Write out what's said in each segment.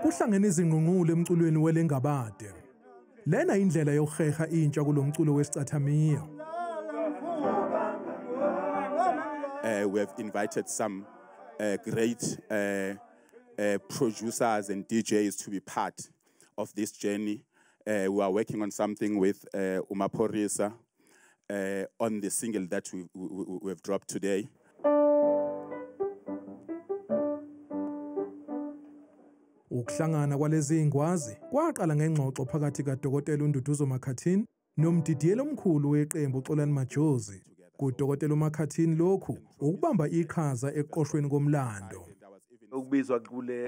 Kuhlangene izingqungqulo emculweni welengabade. Lena indlela yokuheha intsha kulomculo wesicathamiya. We have invited some great producers and DJs to be part of this journey. We are working on something with Umaphorisa on the single that we have dropped today. Ukuhlangana kwalezi ingwazi kwaqala ngengxoxo phakathi kaDokotela uNduduzo Makhathini nomdidiyeli omkhulu weqembu uXolani Majozi. KuDokotela uMakhathini lokhu ukubamba iqhaza eqoqweni komlando. Ukubizwa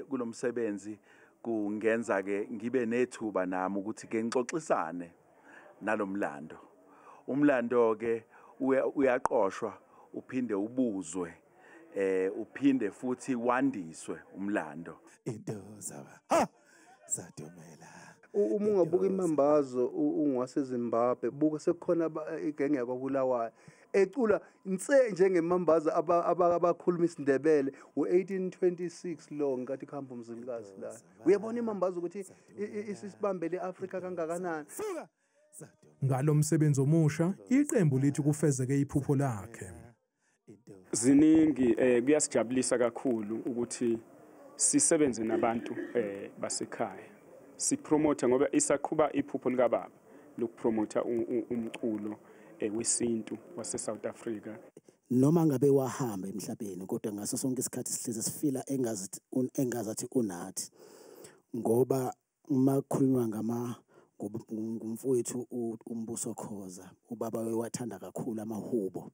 kulomsebenzi kungenza ke ngibe nethuba nami ukuthi ke ngixoxisane nalomlando. Umlando ke uyaqoqwwa uphinde ubuzwe uphinde futhi wandiswe umlando. Uma ungabuka imambazo ungwaseZimbabwe buka sekukhona igenge yakwaBulawayo ecula inse njengemambazo abakhuluma isiNdebele u1826 lo ngathi khamba umzilikazi la. Uyabona imambazo ukuthi isibambele eAfrika kangakanani. Ngalo msebenzi omusha iqembu lithi kufezeke iphupho lakhe. Ziningi kuyasijabulisa kakhulu ukuthi sisebenze nabantu basekhaya. Sipromote ngoba isaqhuba iphupho likababa lokupromota umculo wesintu wase South Africa. Noma ngabe wahamba emhlabeni kodwa ngaso sonke isikhathi sihleze sifila engazathi unathi ngoba uma kukhulunywa ngumfowethu uMbuso Khoza ubaba wathanda kakhulu amahubo.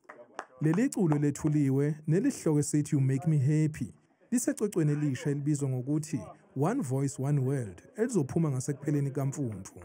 Leli culo lethuliwe nelihloko esithi You Make Me Happy lisecwecweni elisha elibizwa ngokuthi One Voice One World elizophuma ngasekupheleni kaMfumfu.